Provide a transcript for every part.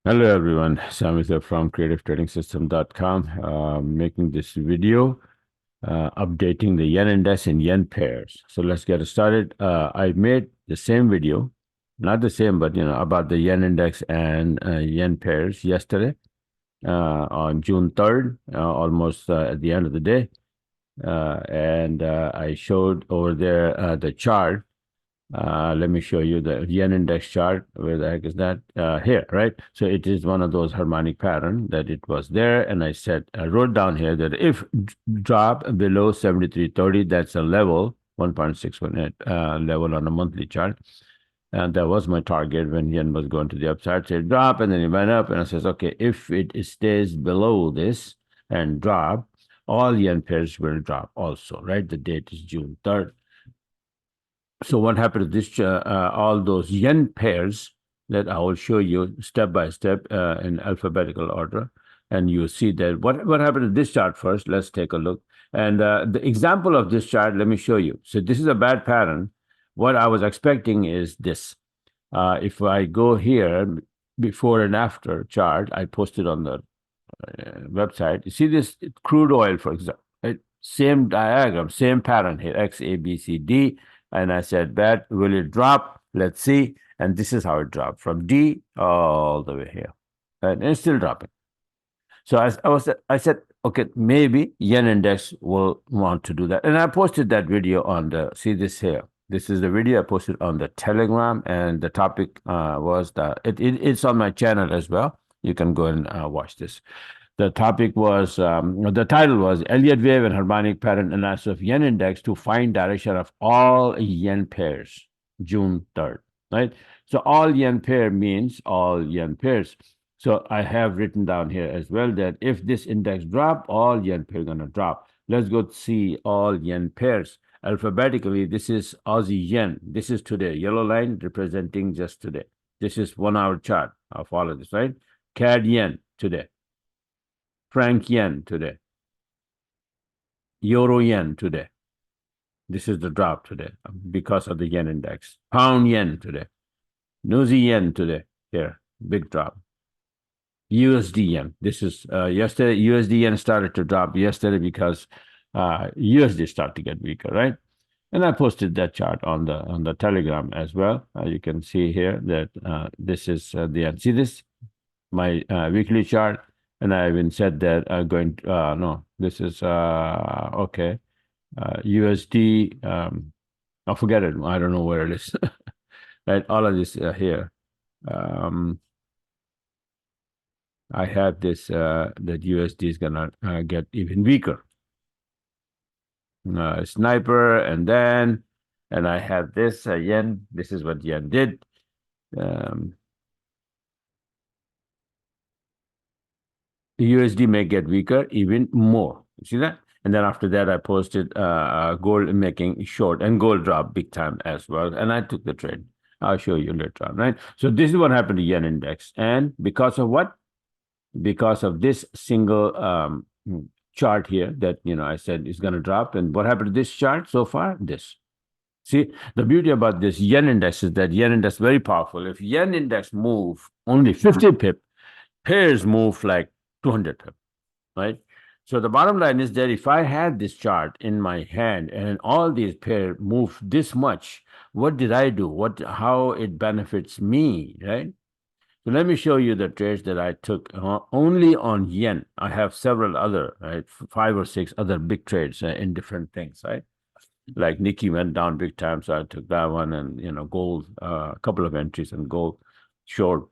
Hello everyone, Sam is here from creativetrading.com, making this video updating the yen index and yen pairs. So let's get started. I made the same video, not the same, but about the yen index and yen pairs yesterday on June 3rd, almost at the end of the day. And I showed over there the chart. Let me show you the yen index chart. Where the heck is that? Here, right? So it is one of those harmonic pattern that it was there. And I wrote down here that if drop below 73.30, that's a level, 1.618 level on a monthly chart. And that was my target when yen was going to the upside. So it dropped and then it went up. And I says, okay, if it stays below this and drop, all yen pairs will drop also, right? The date is June 3rd. So what happened to this? All those yen pairs that I will show you step by step in alphabetical order, and you see that what happened to this chart first. Let's take a look. And the example of this chart, let me show you. So this is a bad pattern. What I was expecting is this. If I go here, before and after chart, I posted on the website. You see this crude oil, for example, right? Same diagram, same pattern here, X, A, B, C, D. And I said, that will it drop? Let's see. And this is how it dropped from D all the way here. And it's still dropping. So I said, okay, maybe yen index will want to do that. And I posted that video on see this here. This is the video I posted on the Telegram, and the topic was it's on my channel as well. You can go and watch this. The topic was, the title was Elliott Wave and Harmonic Pattern Analysis of Yen Index to Find Direction of All Yen Pairs, June 3rd, right? So all yen pair means all yen pairs. So I have written down here as well that if this index drop, all yen pair going to drop. Let's go see all yen pairs. Alphabetically, this is Aussie yen. This is today. Yellow line representing just today. This is 1 hour chart of all of this, right? CAD yen today. Franc yen today. Euro yen today. This is the drop today because of the yen index. Pound yen today. New Zealand yen today. Here, big drop. USD yen. This is yesterday. USD yen started to drop yesterday because USD started to get weaker, right? And I posted that chart on the Telegram as well. You can see here that this is the end. See this? My weekly chart. And I even said that no, this is okay. USD, I'll forget it. I don't know where it is. Right, all of this here. I have this that USD is gonna get even weaker. Sniper, and I have this yen. This is what yen did. The USD may get weaker even more. You see that? And then after that, I posted gold making short, and gold dropped big time as well. And I took the trade. I'll show you later on, right? So this is what happened to yen index. And because of what? Because of this single chart here that, I said is going to drop. And what happened to this chart so far? This. See, the beauty about this yen index is that yen index is very powerful. If yen index move only 50 pip, pairs move like 200 pip, right? So the bottom line is that if I had this chart in my hand and all these pairs move this much, what did I do? How it benefits me, right? So let me show you the trades that I took only on yen. I have several other, right, 5 or 6 other big trades in different things, right? Like Nikki went down big time, so I took that one, and gold, a couple of entries in gold short.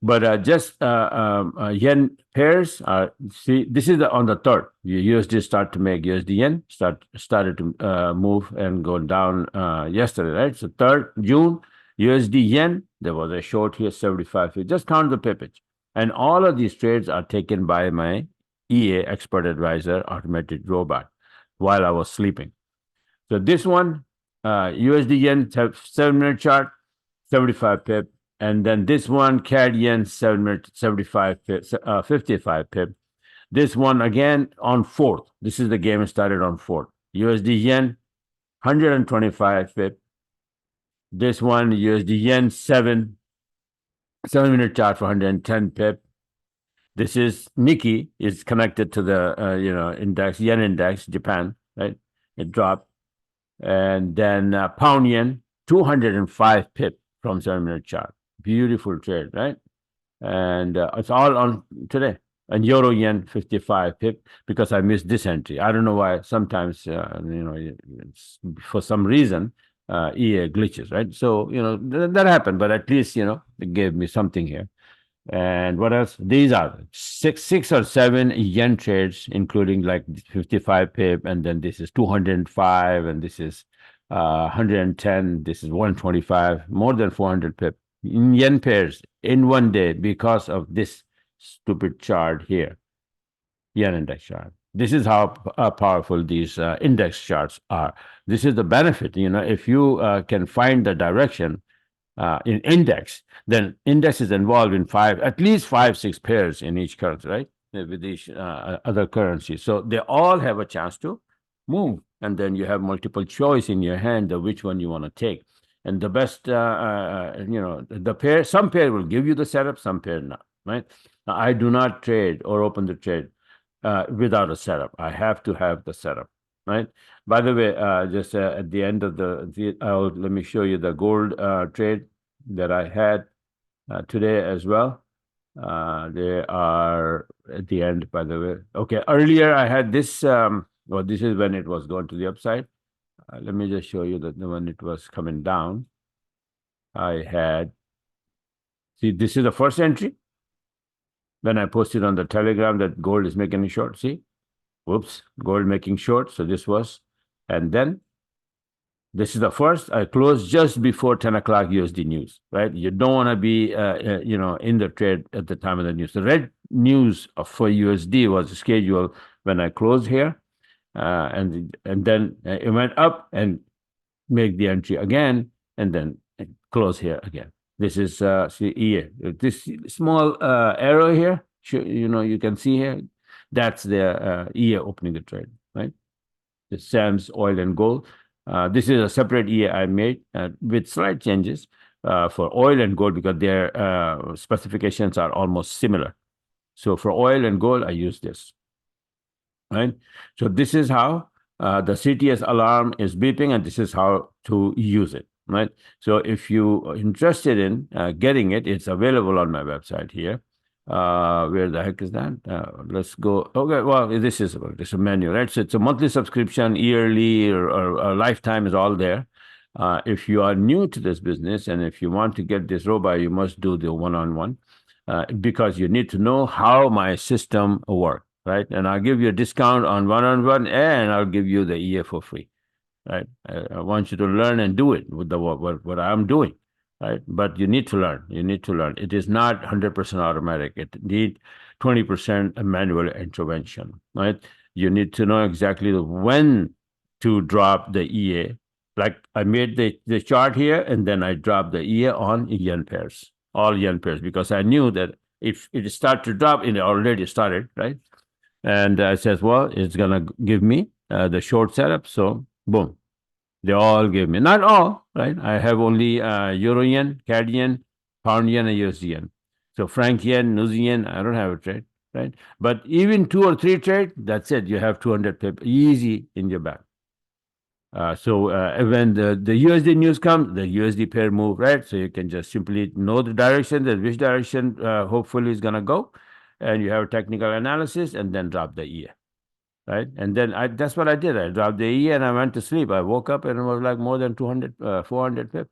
But just yen pairs. See, this is on the 3rd. USD start to make USD yen started to move and go down yesterday, right? So 3rd June, USD yen, there was a short here, 75. Just count the pippage. And all of these trades are taken by my EA, expert advisor, automated robot, while I was sleeping. So this one, USD yen 7-minute chart, 75 pip. And then this one, CAD yen 7-minute, 75 pip, 55 pip. This one again on 4th. This is the game started on 4th. USD yen 125 pip. This one, USD yen 7, 7-minute chart for 110 pip. This is Nikki is connected to the index, yen index, Japan, right? It dropped. And then pound yen, 205 pip from 7-minute chart. Beautiful trade, right? And it's all on today. And euro yen 55 pip because I missed this entry. I don't know why. Sometimes for some reason EA glitches, right? So that happened, but at least it gave me something here. And what else? These are six or seven yen trades, including like 55 pip, and then this is 205, and this is 110, this is 125, more than 400 pip in yen pairs in one day because of this stupid chart here, yen index chart. This is how powerful these index charts are. This is the benefit. If you can find the direction in index, then index is involved in at least 5-6 pairs in each currency, right? With each other currencies. So they all have a chance to move. And then you have multiple choice in your hand of which one you want to take. And the best, the pair, some pair will give you the setup, some pair not, right? Now, I do not trade or open the trade without a setup. I have to have the setup, right? By the way, just at the end of let me show you the gold trade that I had today as well. They are at the end, by the way. Okay, earlier I had this. Well, this is when it was going to the upside. Let me just show you that when it was coming down, I had. See, this is the first entry. When I posted on the Telegram that gold is making a short. See, whoops, gold making short. So this was. And then this is the first. I closed just before 10 o'clock USD news, right? You don't want to be, in the trade at the time of the news. The red news for USD was scheduled when I closed here, and then it went up and make the entry again, and then close here again. This is EA. This small arrow here, you can see here. That's the EA opening the trade, right? The SAMS oil and gold. This is a separate EA I made with slight changes for oil and gold because their specifications are almost similar. So for oil and gold, I use this, right? So this is how the CTS alarm is beeping, and this is how to use it, right? So if you are interested in getting it, it's available on my website here. Where the heck is that? Let's go. Okay, well, this is a menu, right? So it's a monthly subscription, yearly or lifetime is all there. If you are new to this business and if you want to get this robot, you must do the one-on-one because you need to know how my system works, right? And I'll give you a discount on one-on-one, and I'll give you the EA for free, right? I want you to learn and do it with what I'm doing. Right, but you need to learn. You need to learn. It is not 100% automatic. It needs 20% manual intervention. Right, you need to know exactly when to drop the EA. Like I made the chart here, and then I dropped the EA on yen pairs, all yen pairs, because I knew that if it started to drop, it already started, right? And I says, well, it's gonna give me the short setup. So boom. They all gave me, not all, right? I have only Euro yen, CAD yen, pound yen, and USD yen. So franc yen, New Zealand, I don't have a trade, right? But even 2 or 3 trade, that's it. You have 200 pip easy in your back. So when the USD news comes, the USD pair move, right? So you can just simply know the direction, that which direction hopefully is going to go. And you have technical analysis and then drop the EA. Right, and then that's what I did. I dropped the EA and I went to sleep. I woke up and it was like more than 200, 400 pip.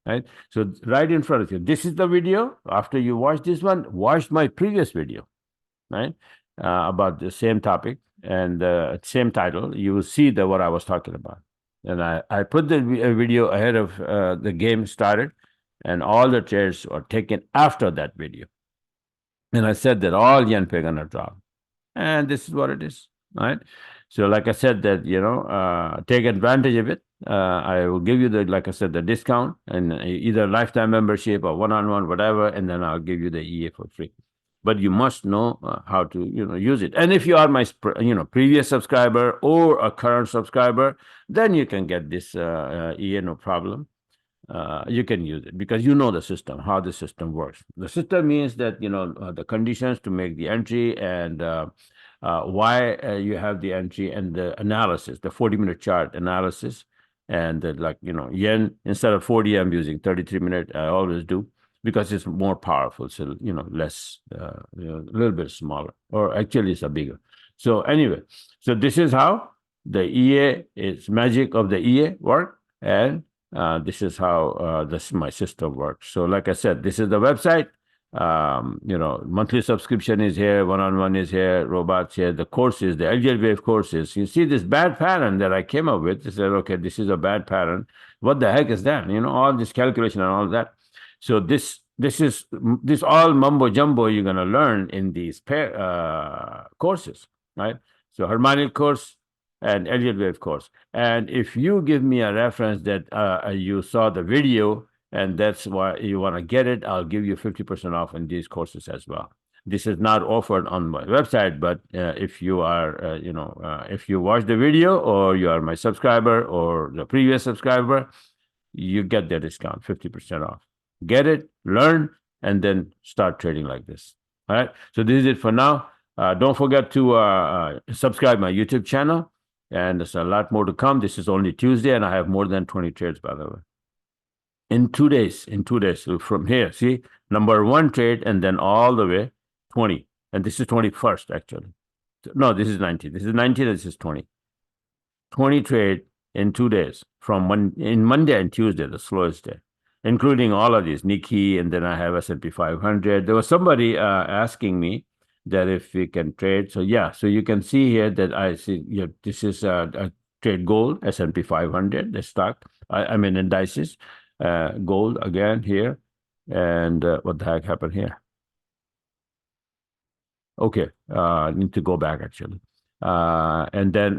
Right, so right in front of you. This is the video. After you watch this one, watch my previous video, right, about the same topic and same title. You will see what I was talking about. And I put the video ahead of the game started, and all the trades are taken after that video. And I said that all yen pay gonna drop. And this is what it is, right? So like I said that, take advantage of it. I will give you like I said, the discount and either lifetime membership or one-on-one, whatever, and then I'll give you the EA for free. But you must know how to, use it. And if you are my, previous subscriber or a current subscriber, then you can get this EA, no problem. you can use it because you know the system, how the system works. The system means that the conditions to make the entry and why you have the entry and the analysis, the 40-minute chart analysis, and like yen instead of 40, I'm using 33-minute. I always do because it's more powerful. So less, a little bit smaller, or actually it's a bigger. So anyway, so this is how the EA is magic of the EA work, and this is how my system works. So like I said, this is the website. Monthly subscription is here, one-on-one is here, robots here, the courses, the algae wave courses. You see this bad pattern that I came up with. I said, okay, this is a bad pattern. What the heck is that? All this calculation and all that. So this all mumbo jumbo you're gonna learn in these courses, right? So harmonic course and Elliott wave course. And if you give me a reference that you saw the video and that's why you want to get it, I'll give you 50% off in these courses as well. This is not offered on my website, but if you are, if you watch the video or you are my subscriber or the previous subscriber, you get the discount, 50% off. Get it, learn, and then start trading like this. All right. So this is it for now. Don't forget to subscribe my YouTube channel. And there's a lot more to come. This is only Tuesday, and I have more than 20 trades, by the way. In 2 days, so from here, see, number 1 trade, and then all the way 20. And this is 21st, actually. No, this is 19. This is 19, and this is 20. 20 trade in 2 days, from Monday and Tuesday, the slowest day, including all of these, Nikkei, and then I have S&P 500. There was somebody asking me that if we can trade. So yeah, so you can see here that I see this is a trade gold, S&P 500, the stock. I mean indices, gold again here, and what the heck happened here? Okay, need to go back actually, and then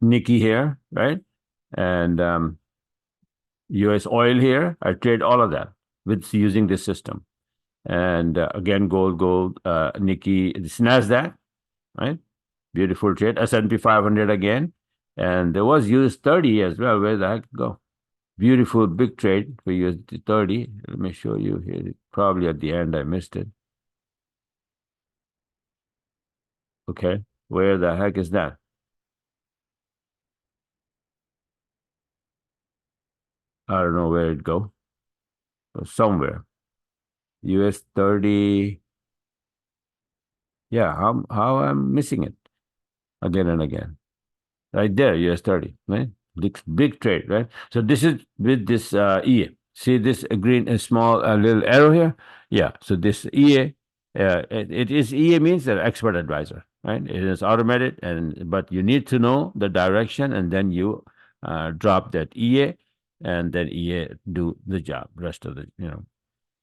Nikkei here, right, and U.S. oil here. I trade all of that with using this system. And again, gold, Nikkei, this NASDAQ, right? Beautiful trade. S&P 500 again. And there was US30 as well. Where the heck go? Beautiful big trade for US30. Let me show you here. Probably at the end, I missed it. Okay. Where the heck is that? I don't know where it go. Somewhere. US30. Yeah, how I'm missing it again and again. Right there, US30, right? Big trade, right? So this is with this EA. See this green, small little arrow here? Yeah, so this EA, it is EA means an expert advisor, right? It is automated, but you need to know the direction, and then you drop that EA, and then EA do the job, rest of the,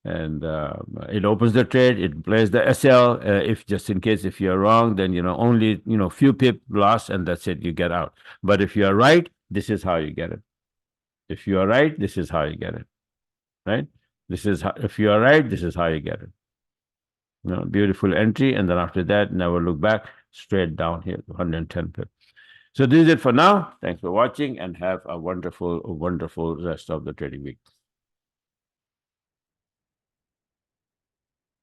and it opens the trade, it plays the SL. If just in case if you're wrong, then only few pip loss, and that's it, you get out. But if you are right, this is how you get it. If you are right, this is how you get it, right? If you are right, this is how you get it. Beautiful entry, and then after that, never look back, straight down here, 110 pip. So this is it for now. Thanks for watching, and have a wonderful rest of the trading week.